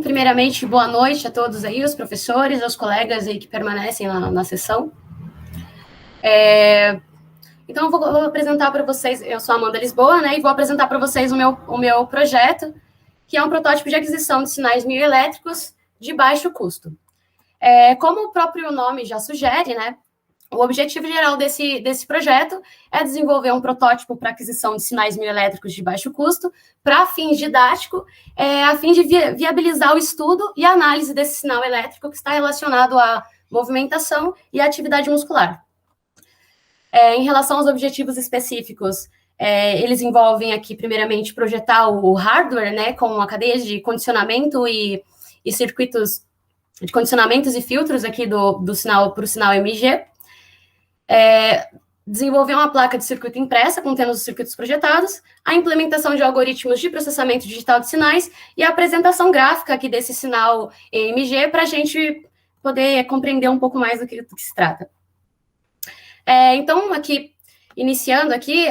primeiramente, boa noite a todos aí, os professores, os colegas aí que permanecem na sessão. Então, eu vou apresentar para vocês, eu sou a Amanda Lisboa, né, e vou apresentar para vocês o meu projeto, que é um protótipo de aquisição de sinais mioelétricos de baixo custo. Como o próprio nome já sugere, né, o objetivo geral desse projeto é desenvolver um protótipo para aquisição de sinais mioelétricos de baixo custo, para fins didáticos, a fim de viabilizar o estudo e a análise desse sinal elétrico que está relacionado à movimentação e à atividade muscular. Em relação aos objetivos específicos, eles envolvem aqui, primeiramente, projetar o hardware, né, com uma cadeia de condicionamento e circuitos de condicionamentos e filtros aqui do sinal para o sinal MG, desenvolver uma placa de circuito impressa contendo os circuitos projetados, a implementação de algoritmos de processamento digital de sinais e a apresentação gráfica aqui desse sinal EMG para a gente poder compreender um pouco mais do que se trata. Então, aqui, iniciando aqui,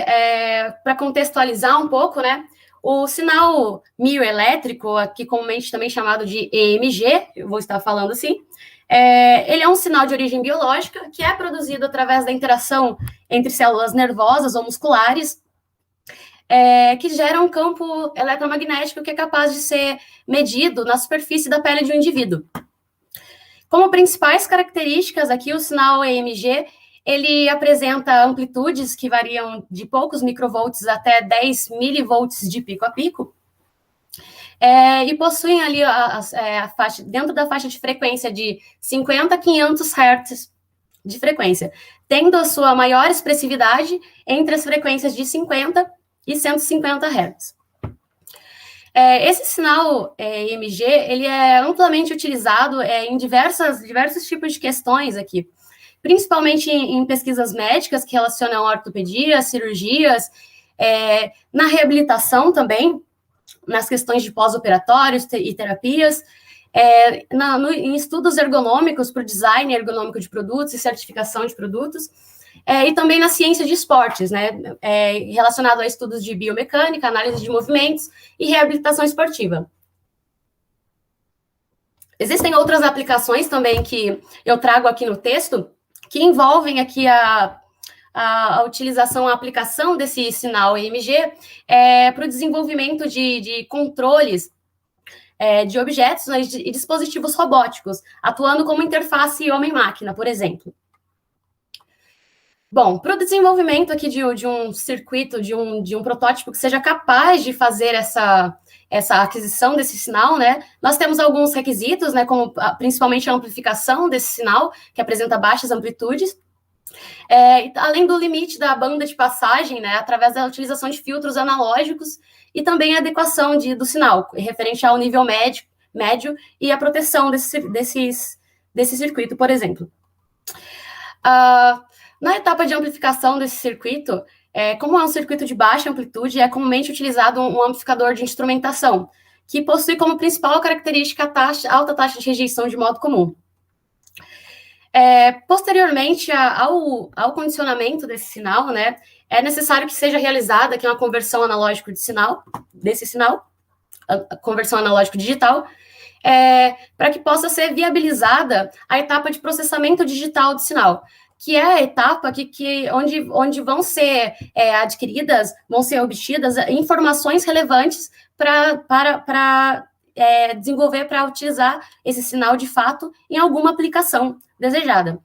para contextualizar um pouco, né, o sinal mioelétrico, aqui comumente também chamado de EMG, eu vou estar falando assim, ele é um sinal de origem biológica que é produzido através da interação entre células nervosas ou musculares, que gera um campo eletromagnético que é capaz de ser medido na superfície da pele de um indivíduo. Como principais características aqui, o sinal EMG, ele apresenta amplitudes que variam de poucos microvolts até 10 milivolts de pico a pico, e possuem ali a faixa, dentro da faixa de frequência de 50 a 500 Hz de frequência, tendo a sua maior expressividade entre as frequências de 50 e 150 Hz. Esse sinal EMG, ele é amplamente utilizado em diversos tipos de questões aqui, principalmente em pesquisas médicas que relacionam a ortopedia, cirurgias, na reabilitação também, nas questões de pós-operatórios e terapias, em estudos ergonômicos para o design ergonômico de produtos e certificação de produtos, e também na ciência de esportes, né, relacionado a estudos de biomecânica, análise de movimentos e reabilitação esportiva. Existem outras aplicações também que eu trago aqui no texto, que envolvem aqui a utilização, a aplicação desse sinal EMG para o desenvolvimento de controles de objetos, né, e dispositivos robóticos, atuando como interface homem-máquina, por exemplo. Bom, para o desenvolvimento aqui de um circuito, de um protótipo que seja capaz de fazer essa aquisição desse sinal, né, nós temos alguns requisitos, né, como principalmente a amplificação desse sinal, que apresenta baixas amplitudes, além do limite da banda de passagem, né, através da utilização de filtros analógicos e também a adequação do sinal, referente ao nível médio e a proteção desse circuito, por exemplo. Na etapa de amplificação desse circuito, como é um circuito de baixa amplitude, é comumente utilizado um amplificador de instrumentação, que possui como principal característica a alta taxa de rejeição de modo comum. Posteriormente ao condicionamento desse sinal, né, é necessário que seja realizada aqui uma conversão analógico desse sinal, a conversão analógico digital, para que possa ser viabilizada a etapa de processamento digital do sinal, que é a etapa onde vão ser adquiridas, vão ser obtidas informações relevantes para desenvolver, para utilizar esse sinal de fato em alguma aplicação desejada.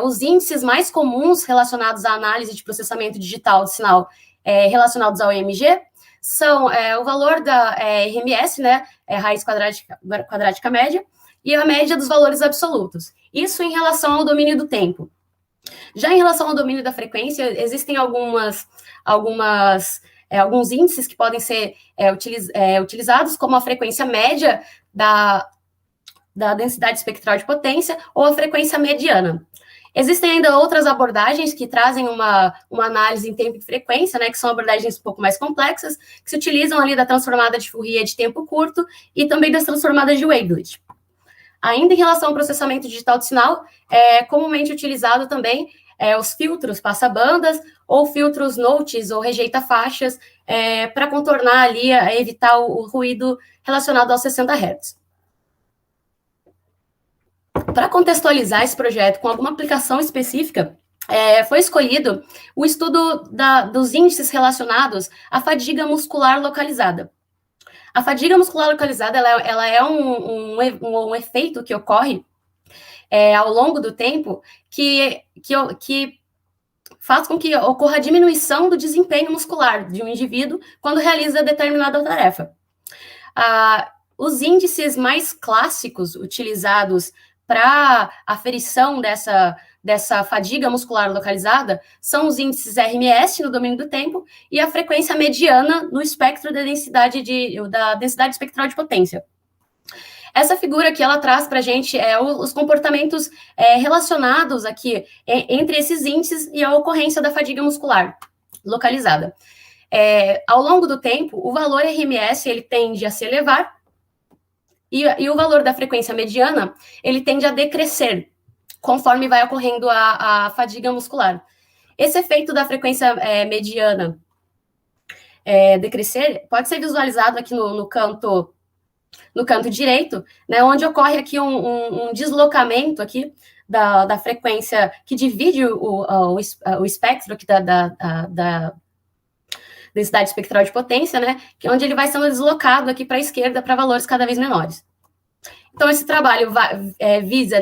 Os índices mais comuns relacionados à análise de processamento digital de sinal relacionados ao EMG são o valor da RMS, né, raiz quadrática média, e a média dos valores absolutos. Isso em relação ao domínio do tempo. Já em relação ao domínio da frequência, existem alguns índices que podem ser utilizados, como a frequência média da densidade espectral de potência ou a frequência mediana. Existem ainda outras abordagens que trazem uma análise em tempo e frequência, né, que são abordagens um pouco mais complexas, que se utilizam ali da transformada de Fourier de tempo curto e também das transformadas de Weygelt. Ainda em relação ao processamento digital de sinal, é comumente utilizado também os filtros passabandas ou filtros notes ou rejeita faixas para contornar ali, evitar o ruído relacionado aos 60 Hz. Para contextualizar esse projeto com alguma aplicação específica, foi escolhido o estudo dos índices relacionados à fadiga muscular localizada. A fadiga muscular localizada, ela é um efeito que ocorre ao longo do tempo que faz com que ocorra a diminuição do desempenho muscular de um indivíduo quando realiza determinada tarefa. Os índices mais clássicos utilizados para aferição dessa fadiga muscular localizada são os índices RMS no domínio do tempo e a frequência mediana no espectro da densidade espectral de potência. Essa figura aqui, ela traz para a gente os comportamentos relacionados aqui entre esses índices e a ocorrência da fadiga muscular localizada. Ao longo do tempo, o valor RMS ele tende a se elevar e o valor da frequência mediana ele tende a decrescer conforme vai ocorrendo a fadiga muscular. Esse efeito da frequência mediana decrescer pode ser visualizado aqui no canto direito, né, onde ocorre aqui um deslocamento aqui da frequência que divide o espectro aqui da densidade espectral de potência, né, que onde ele vai sendo deslocado aqui para a esquerda para valores cada vez menores. Então, esse trabalho visa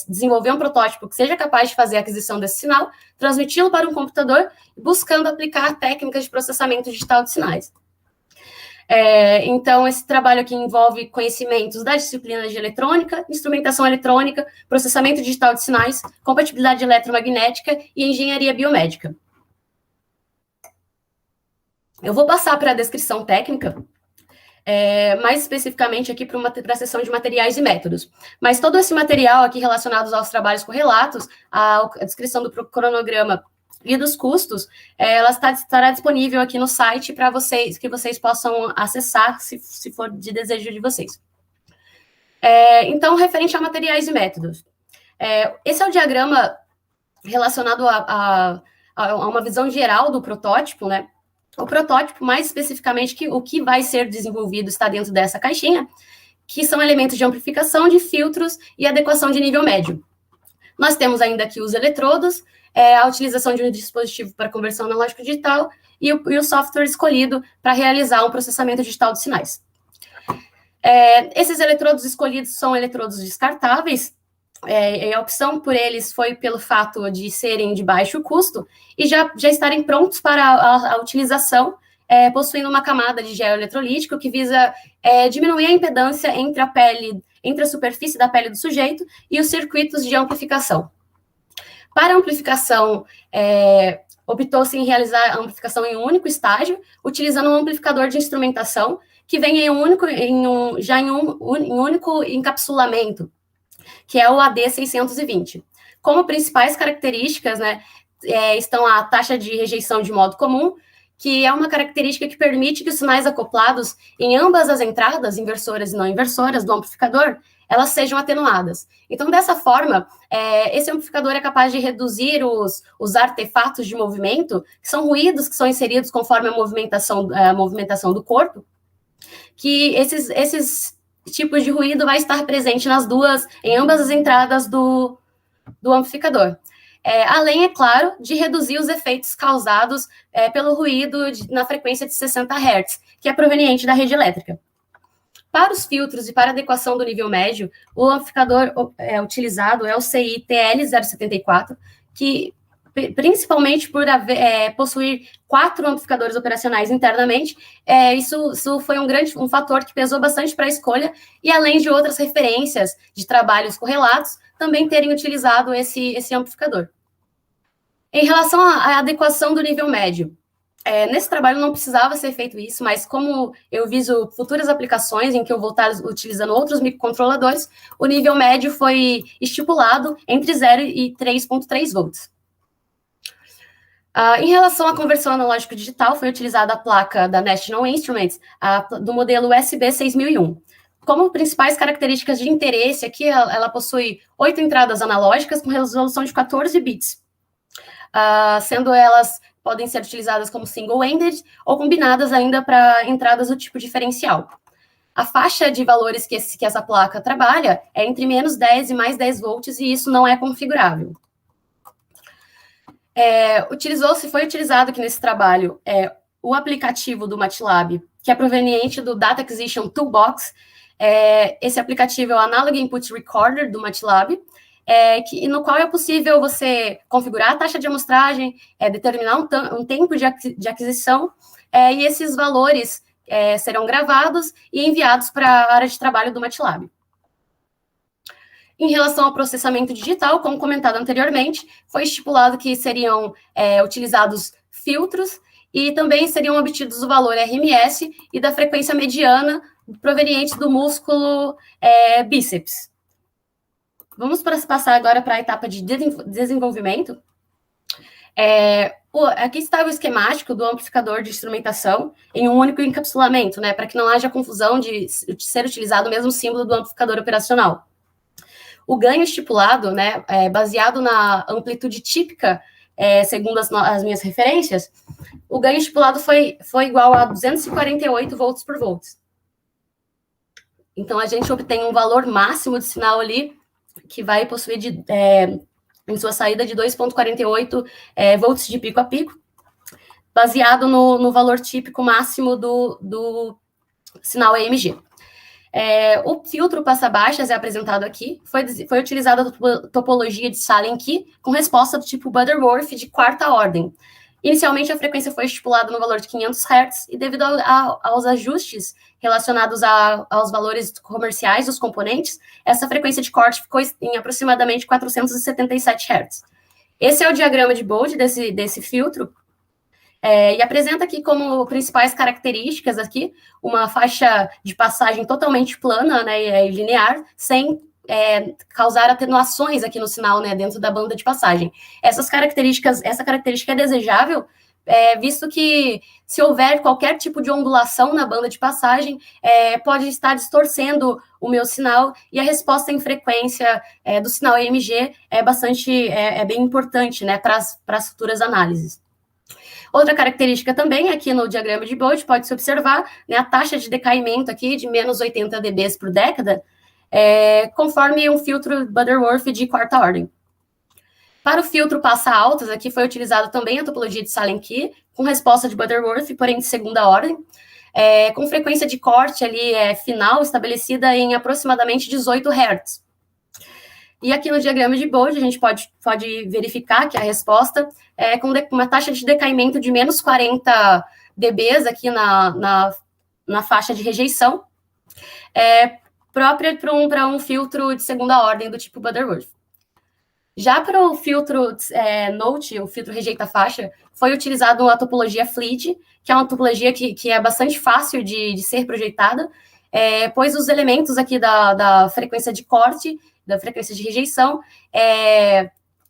desenvolver um protótipo que seja capaz de fazer a aquisição desse sinal, transmiti-lo para um computador, buscando aplicar técnicas de processamento digital de sinais. Então, esse trabalho aqui envolve conhecimentos da disciplina de eletrônica, instrumentação eletrônica, processamento digital de sinais, compatibilidade eletromagnética e engenharia biomédica. Eu vou passar para a descrição técnica, mais especificamente aqui para a seção de materiais e métodos. Mas todo esse material aqui relacionado aos trabalhos correlatos, a descrição do cronograma e dos custos, ela estará disponível aqui no site para que vocês possam acessar, se for de desejo de vocês. Então, referente a materiais e métodos. Esse é o diagrama relacionado a uma visão geral do protótipo, né? O protótipo, mais especificamente, o que vai ser desenvolvido está dentro dessa caixinha, que são elementos de amplificação, de filtros e adequação de nível médio. Nós temos ainda aqui os eletrodos, a utilização de um dispositivo para conversão analógico digital e o software escolhido para realizar um processamento digital de sinais. Esses eletrodos escolhidos são eletrodos descartáveis, a opção por eles foi pelo fato de serem de baixo custo e já estarem prontos para a utilização, possuindo uma camada de gel eletrolítico que visa diminuir a impedância entre a superfície da pele do sujeito e os circuitos de amplificação. Para a amplificação, optou-se em realizar a amplificação em um único estágio, utilizando um amplificador de instrumentação que vem em um único encapsulamento, que é o AD620. Como principais características, né, estão a taxa de rejeição de modo comum, que é uma característica que permite que os sinais acoplados em ambas as entradas, inversoras e não inversoras, do amplificador, elas sejam atenuadas. Então, dessa forma, esse amplificador é capaz de reduzir os artefatos de movimento, que são ruídos que são inseridos conforme a movimentação do corpo, que esses tipos de ruído vai estar presente em ambas as entradas do amplificador. Além, é claro, de reduzir os efeitos causados pelo ruído na frequência de 60 Hz, que é proveniente da rede elétrica. Para os filtros e para a adequação do nível médio, o amplificador utilizado é o CI TL074, que, principalmente por possuir 4 amplificadores operacionais internamente, isso foi um fator que pesou bastante para a escolha, e além de outras referências de trabalhos correlatos, também terem utilizado esse amplificador. Em relação à adequação do nível médio, nesse trabalho não precisava ser feito isso, mas como eu viso futuras aplicações em que eu vou estar utilizando outros microcontroladores, o nível médio foi estipulado entre 0 e 3,3 volts. Em relação à conversão analógico digital, foi utilizada a placa da National Instruments, do modelo USB 6001. Como principais características de interesse aqui, ela possui 8 entradas analógicas com resolução de 14 bits, sendo elas podem ser utilizadas como single-ended ou combinadas ainda para entradas do tipo diferencial. a faixa de valores que essa placa trabalha é entre menos 10 e mais 10 volts, e isso não é configurável. Foi utilizado aqui nesse trabalho o aplicativo do MATLAB, que é proveniente do Data Acquisition Toolbox. Esse aplicativo é o Analog Input Recorder do MATLAB, no qual é possível você configurar a taxa de amostragem, determinar um tempo de aquisição, e esses valores serão gravados e enviados para a área de trabalho do MATLAB. Em relação ao processamento digital, como comentado anteriormente, foi estipulado que seriam utilizados filtros e também seriam obtidos o valor RMS e da frequência mediana proveniente do músculo bíceps. Vamos passar agora para a etapa de desenvolvimento. Aqui está o esquemático do amplificador de instrumentação em um único encapsulamento, para que não haja confusão de ser utilizado o mesmo símbolo do amplificador operacional. O ganho estipulado, baseado na amplitude típica, segundo as minhas referências, o ganho estipulado foi igual a 248 volts por volt. Então, a gente obtém um valor máximo de sinal ali, que vai possuir em sua saída de 2,48 volts de pico a pico, baseado no valor típico máximo do sinal EMG. O filtro passa-baixas é apresentado aqui. Foi utilizada a topologia de Sallen-Key com resposta do tipo Butterworth de quarta ordem. Inicialmente, a frequência foi estipulada no valor de 500 Hz e devido aos ajustes relacionados aos valores comerciais dos componentes, essa frequência de corte ficou em aproximadamente 477 Hz. Esse é o diagrama de Bode desse filtro, e apresenta aqui como principais características aqui, uma faixa de passagem totalmente plana, e linear, sem causar atenuações aqui no sinal, dentro da banda de passagem. Essa característica é desejável, visto que se houver qualquer tipo de ondulação na banda de passagem, pode estar distorcendo o meu sinal, e a resposta em frequência do sinal EMG é bem importante, para as futuras análises. Outra característica também, aqui no diagrama de Bode, pode-se observar a taxa de decaimento aqui de menos 80 dB por década, conforme um filtro Butterworth de quarta ordem. Para o filtro passa-altas, aqui foi utilizado também a topologia de Sallen-Key, com resposta de Butterworth, porém de segunda ordem, com frequência de corte ali final estabelecida em aproximadamente 18 Hz. E aqui no diagrama de Bode, a gente pode verificar que a resposta é com uma taxa de decaimento de menos 40 dB aqui na faixa de rejeição, própria para um filtro de segunda ordem do tipo Butterworth. Já para o filtro Note, o filtro rejeita-faixa, foi utilizado a topologia FLID, que é uma topologia que é bastante fácil de ser projetada, pois os elementos aqui da frequência de corte, da frequência de rejeição,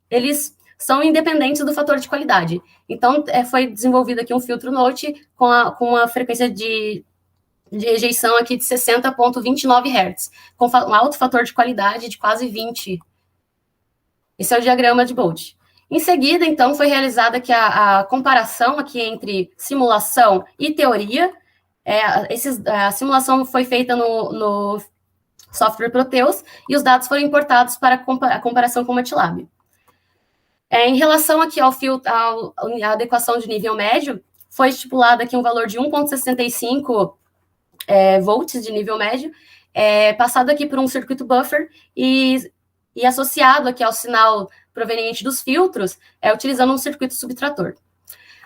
eles são independentes do fator de qualidade. Então, foi desenvolvido aqui um filtro Note com a frequência de rejeição aqui de 60,29 Hz, com um alto fator de qualidade de quase 20. Esse é o diagrama de Bode. Em seguida, então, foi realizada aqui a comparação aqui entre simulação e teoria. A simulação foi feita no software Proteus e os dados foram importados para a comparação com o MATLAB. Em relação aqui à adequação de nível médio, foi estipulado aqui um valor de 1,65 volts de nível médio, passado aqui por um circuito buffer e associado aqui ao sinal proveniente dos filtros, utilizando um circuito subtrator.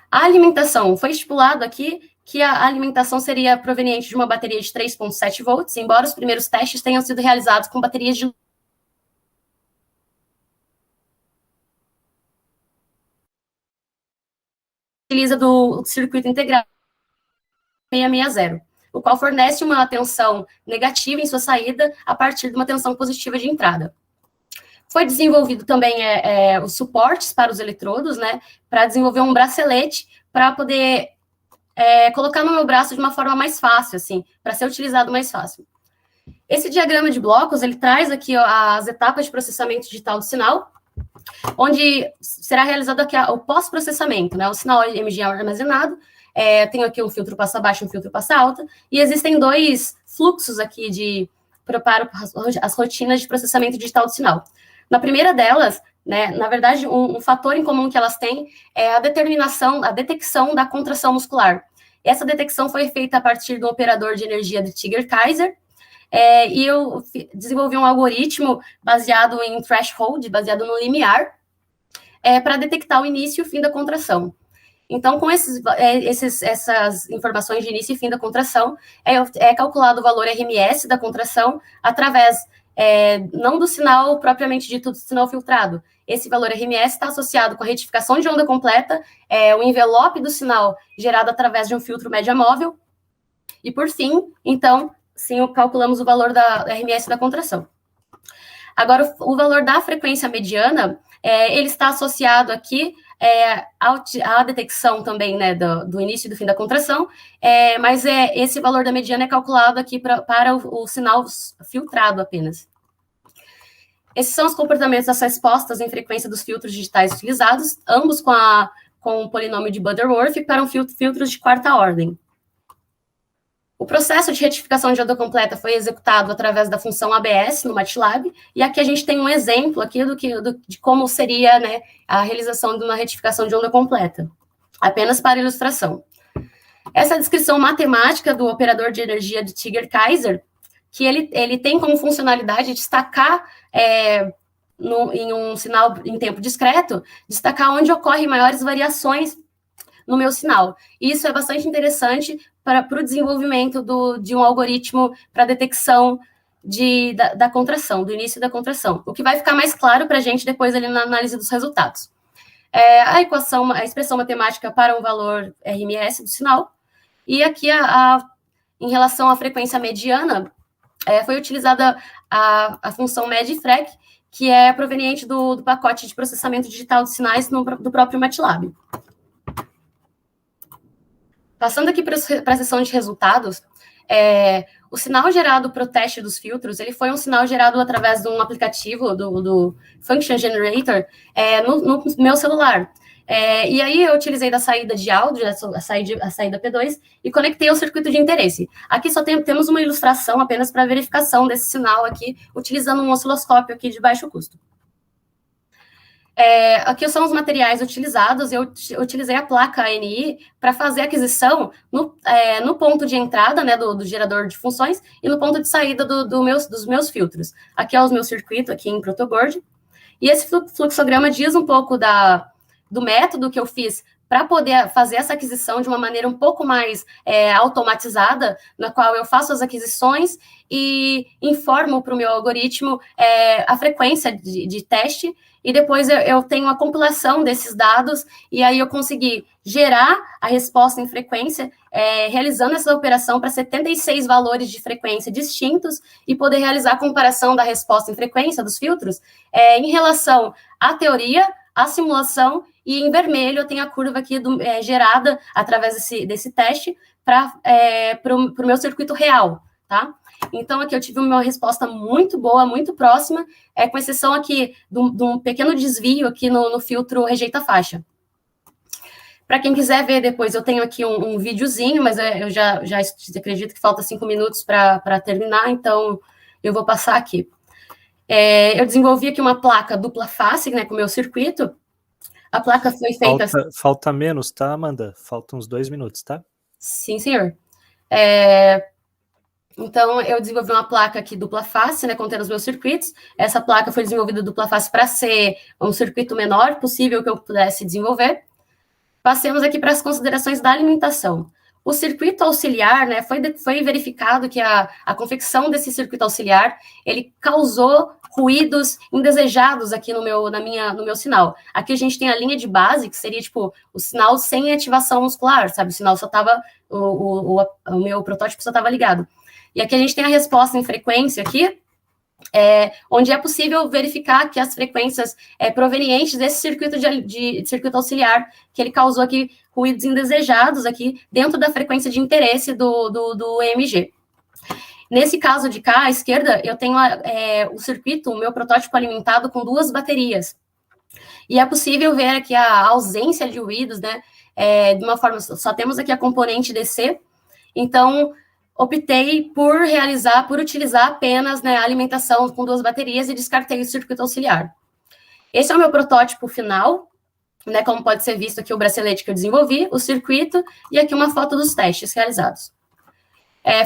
A alimentação, foi estipulado aqui que a alimentação seria proveniente de uma bateria de 3,7 volts, embora os primeiros testes tenham sido realizados com baterias de utiliza do circuito integrado 660, o qual fornece uma tensão negativa em sua saída a partir de uma tensão positiva de entrada. Foi desenvolvido também os suportes para os eletrodos, para desenvolver um bracelete para poder colocar no meu braço de uma forma mais fácil, assim, para ser utilizado mais fácil. Esse diagrama de blocos, ele traz aqui as etapas de processamento digital do sinal, onde será realizado aqui o pós-processamento, o sinal EMG armazenado, Tenho aqui um filtro passa baixa e um filtro passa alta, e existem dois fluxos aqui de preparo as rotinas de processamento digital do sinal. Na primeira delas, né, na verdade, um fator em comum que elas têm é a detecção da contração muscular. Essa detecção foi feita a partir do operador de energia de Tiger-Kaiser, e eu desenvolvi um algoritmo baseado em threshold, baseado no limiar, para detectar o início e o fim da contração. Então, com essas informações de início e fim da contração, é calculado o valor RMS da contração através, não do sinal propriamente dito do sinal filtrado. Esse valor RMS está associado com a retificação de onda completa, o envelope do sinal gerado através de um filtro média móvel, e por fim, então, sim, calculamos o valor da RMS da contração. Agora, o valor da frequência mediana, ele está associado aqui à detecção também, né, do início e do fim da contração, mas esse valor da mediana é calculado aqui para o sinal filtrado apenas. Esses são os comportamentos das respostas em frequência dos filtros digitais utilizados, ambos com o polinômio de Butterworth para filtros de quarta ordem. O processo de retificação de onda completa foi executado através da função ABS no MATLAB, e aqui a gente tem um exemplo aqui de como seria, né, a realização de uma retificação de onda completa, apenas para ilustração. Essa descrição matemática do operador de energia de Tiger-Kaiser, que ele tem como funcionalidade destacar em um sinal em tempo discreto, destacar onde ocorrem maiores variações no meu sinal. E isso é bastante interessante para o desenvolvimento de um algoritmo para detecção da contração, do início da contração, o que vai ficar mais claro para a gente depois ali na análise dos resultados. A expressão matemática para um valor RMS do sinal, e aqui em relação à frequência mediana, foi utilizada a função MEDFREQ, que é proveniente do pacote de processamento digital de sinais do próprio MATLAB. Passando aqui para a seção de resultados, o sinal gerado para o teste dos filtros, ele foi um sinal gerado através de um aplicativo do Function Generator no meu celular. E aí eu utilizei da saída de áudio, a saída P2, e conectei ao circuito de interesse. Aqui só temos uma ilustração apenas para verificação desse sinal aqui, utilizando um osciloscópio aqui de baixo custo. Aqui são os materiais utilizados. Eu utilizei a placa ANI para fazer a aquisição no ponto de entrada, né, do gerador de funções, e no ponto de saída dos meus filtros. Aqui é o meu circuito aqui em protoboard. E esse fluxograma diz um pouco do método que eu fiz para poder fazer essa aquisição de uma maneira um pouco mais automatizada, na qual eu faço as aquisições e informo para o meu algoritmo a frequência de teste, e depois eu tenho a compilação desses dados, e aí eu consegui gerar a resposta em frequência, realizando essa operação para 76 valores de frequência distintos, e poder realizar a comparação da resposta em frequência dos filtros em relação à teoria, à simulação, e em vermelho eu tenho a curva aqui gerada através desse teste para o meu circuito real, tá? Então, aqui eu tive uma resposta muito boa, muito próxima, com exceção aqui de um pequeno desvio aqui no filtro rejeita faixa. Para quem quiser ver depois, eu tenho aqui um videozinho, mas eu já acredito que falta 5 minutos para terminar, então eu vou passar aqui. Eu desenvolvi aqui uma placa dupla face, né, com o meu circuito. A placa foi feita... Falta menos, tá, Amanda? Faltam uns 2 minutos, tá? Sim, senhor. Então, eu desenvolvi uma placa aqui dupla face, né, contendo os meus circuitos. Essa placa foi desenvolvida dupla face para ser um circuito menor possível que eu pudesse desenvolver. Passemos aqui para as considerações da alimentação. O circuito auxiliar, né, foi verificado que a confecção desse circuito auxiliar, ele causou ruídos indesejados aqui no meu sinal. Aqui a gente tem a linha de base, que seria, tipo, o sinal sem ativação muscular, sabe? O sinal só estava, o meu protótipo só estava ligado. E aqui a gente tem a resposta em frequência aqui, onde é possível verificar que as frequências provenientes desse circuito de circuito auxiliar, que ele causou aqui ruídos indesejados aqui dentro da frequência de interesse do EMG. Nesse caso de cá, à esquerda, eu tenho o circuito, o meu protótipo alimentado com 2 baterias. E é possível ver aqui a ausência de ruídos, né, de uma forma, só temos aqui a componente DC, então optei por utilizar apenas, né, a alimentação com 2 baterias e descartei o circuito auxiliar. Esse é o meu protótipo final, né, como pode ser visto aqui o bracelete que eu desenvolvi, o circuito, e aqui uma foto dos testes realizados.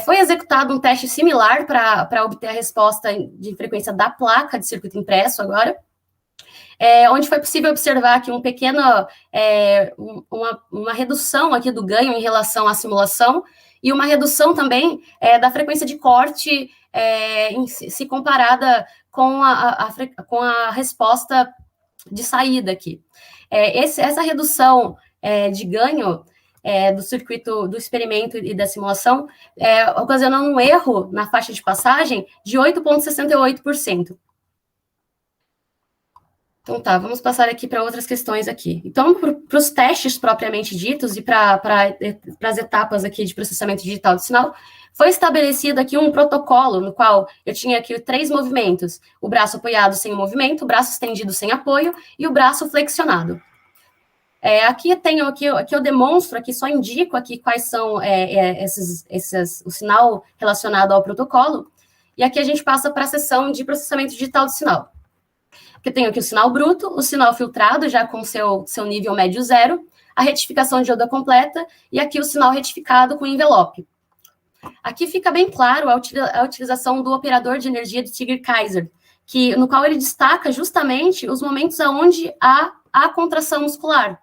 Foi executado um teste similar para obter a resposta de frequência da placa de circuito impresso agora, onde foi possível observar aqui um pequeno, uma redução aqui do ganho em relação à simulação, e uma redução também da frequência de corte se comparada com a resposta de saída aqui. Essa redução de ganho do circuito, do experimento e da simulação ocasionou um erro na faixa de passagem de 8,68%. Então tá, vamos passar aqui para outras questões aqui. Então, para os testes propriamente ditos e para as etapas aqui de processamento digital do sinal, foi estabelecido aqui um protocolo no qual eu tinha aqui 3 movimentos: o braço apoiado sem o movimento, o braço estendido sem apoio e o braço flexionado. Aqui eu demonstro, aqui só indico aqui quais são o sinal relacionado ao protocolo, e aqui a gente passa para a seção de processamento digital do sinal. Porque tenho aqui o sinal bruto, o sinal filtrado, já com seu nível médio 0, a retificação de dioda completa, e aqui o sinal retificado com envelope. Aqui fica bem claro a utilização do operador de energia de Tigger-Kaiser, no qual ele destaca justamente os momentos onde há a contração muscular.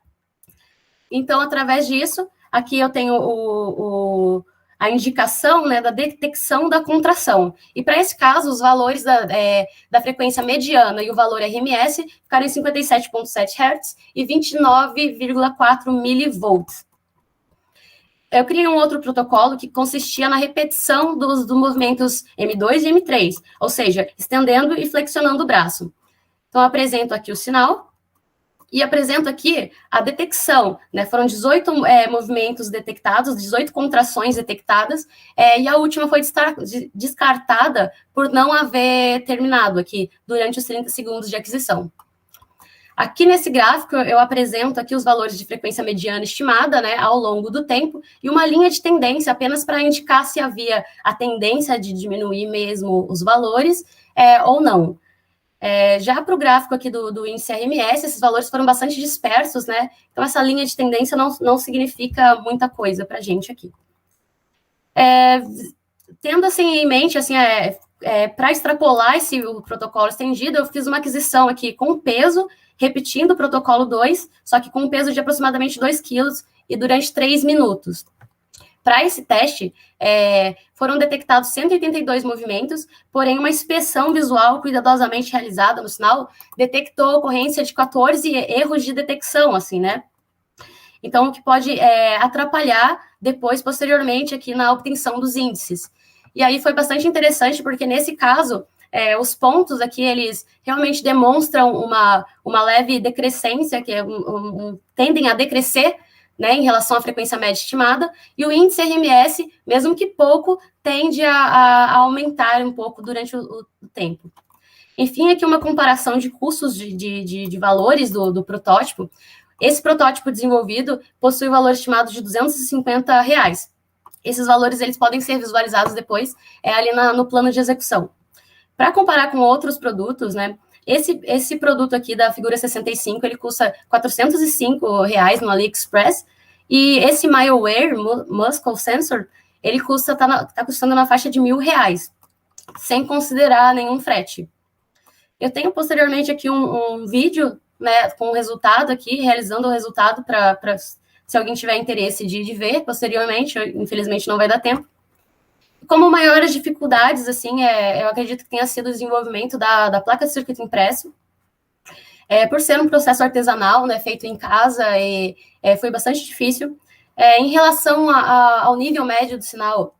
Então, através disso, aqui eu tenho a indicação, né, da detecção da contração. E para esse caso, os valores da frequência mediana e o valor RMS ficaram em 57,7 Hz e 29,4 milivolts. Eu criei um outro protocolo que consistia na repetição dos movimentos M2 e M3, ou seja, estendendo e flexionando o braço. Então, eu apresento aqui o sinal e apresento aqui a detecção, né? Foram 18 movimentos detectados, 18 contrações detectadas, e a última foi descartada por não haver terminado aqui durante os 30 segundos de aquisição. Aqui nesse gráfico eu apresento aqui os valores de frequência mediana estimada, né, ao longo do tempo, e uma linha de tendência apenas para indicar se havia a tendência de diminuir mesmo os valores ou não. Já para o gráfico aqui do índice RMS, esses valores foram bastante dispersos, né? Então, essa linha de tendência não significa muita coisa para a gente aqui. Tendo, assim, em mente, assim, para extrapolar o protocolo estendido, eu fiz uma aquisição aqui com peso, repetindo o protocolo 2, só que com um peso de aproximadamente 2 kg e durante 3 minutos. Para esse teste, foram detectados 182 movimentos, porém uma inspeção visual cuidadosamente realizada no sinal detectou a ocorrência de 14 erros de detecção, assim, né? Então, o que pode atrapalhar depois, posteriormente, aqui na obtenção dos índices. E aí foi bastante interessante, porque nesse caso, os pontos aqui, eles realmente demonstram uma leve decrescência, que tendem a decrescer, né, em relação à frequência média estimada, e o índice RMS, mesmo que pouco, tende a aumentar um pouco durante o tempo. Enfim, aqui uma comparação de custos de valores do protótipo. Esse protótipo desenvolvido possui valor estimado de R$250. Esses valores eles podem ser visualizados depois ali no plano de execução. Para comparar com outros produtos, né, esse produto aqui da figura 65, ele custa R$405 no AliExpress, e esse Mileware Muscle Sensor, ele tá custando na faixa de R$1.000, sem considerar nenhum frete. Eu tenho posteriormente aqui um vídeo, né, com o resultado aqui, realizando o resultado para se alguém tiver interesse de ver posteriormente, infelizmente não vai dar tempo. Como maiores dificuldades, assim, eu acredito que tenha sido o desenvolvimento da placa de circuito impresso. Por ser um processo artesanal, né, feito em casa, foi bastante difícil. Em relação ao nível médio do sinal,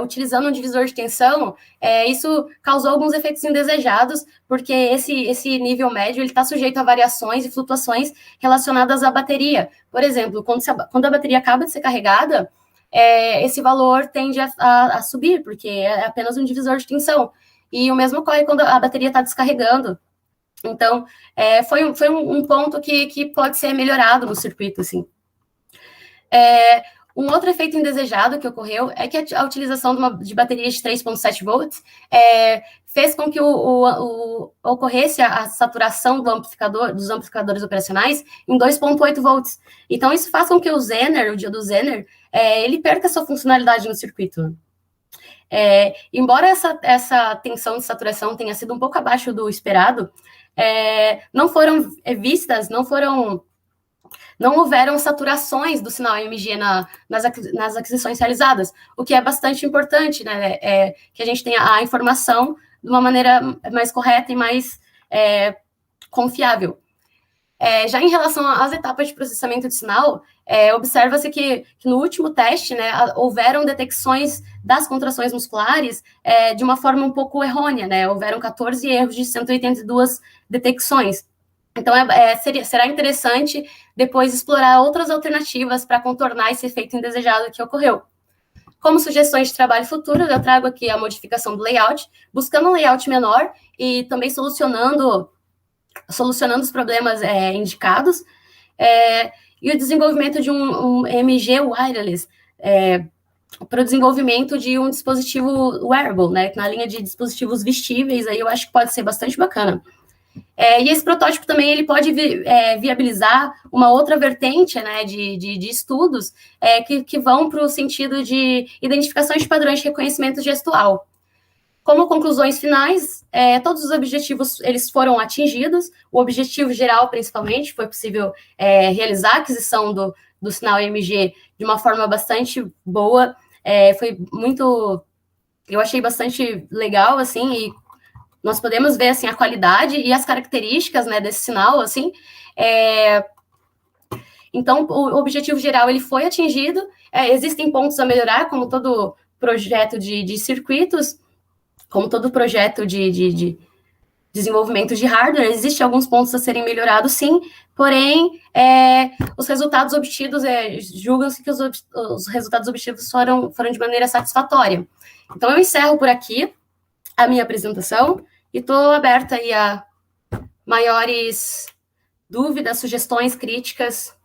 utilizando um divisor de tensão, isso causou alguns efeitos indesejados, porque esse nível médio está sujeito a variações e flutuações relacionadas à bateria. Por exemplo, quando a bateria acaba de ser carregada, esse valor tende a subir, porque é apenas um divisor de tensão. E o mesmo ocorre quando a bateria está descarregando. Então, foi um ponto que pode ser melhorado no circuito, assim. Um outro efeito indesejado que ocorreu é que a utilização de baterias de 3,7 volts fez com que ocorresse a saturação dos amplificadores operacionais em 2,8 volts. Então, isso faz com que o diodo Zener, ele perca sua funcionalidade no circuito. Embora essa tensão de saturação tenha sido um pouco abaixo do esperado, não foram vistas, não houveram saturações do sinal EMG nas aquisições realizadas, o que é bastante importante, né? Que a gente tenha a informação de uma maneira mais correta e mais confiável. Já em relação às etapas de processamento de sinal, observa-se que no último teste, né, houveram detecções das contrações musculares de uma forma um pouco errônea, né? Houveram 14 erros de 182 detecções. Então, será interessante depois explorar outras alternativas para contornar esse efeito indesejado que ocorreu. Como sugestões de trabalho futuro, eu trago aqui a modificação do layout, buscando um layout menor e também solucionando os problemas indicados, e o desenvolvimento de um EMG wireless, para o desenvolvimento de um dispositivo wearable, né, na linha de dispositivos vestíveis, aí eu acho que pode ser bastante bacana. E esse protótipo também ele pode viabilizar uma outra vertente, né, de estudos que vão para o sentido de identificação de padrões de reconhecimento gestual. Como conclusões finais, todos os objetivos eles foram atingidos. O objetivo geral, principalmente, foi possível realizar a aquisição do sinal EMG de uma forma bastante boa. Foi muito, eu achei bastante legal, assim, e nós podemos ver, assim, a qualidade e as características, né, desse sinal, assim. Então, o objetivo geral, ele foi atingido. Existem pontos a melhorar, como todo projeto de circuitos, como todo projeto de desenvolvimento de hardware, existem alguns pontos a serem melhorados, sim, porém, os resultados obtidos, julgam-se que os resultados obtidos foram de maneira satisfatória. Então, eu encerro por aqui a minha apresentação e estou aberta aí a maiores dúvidas, sugestões, críticas.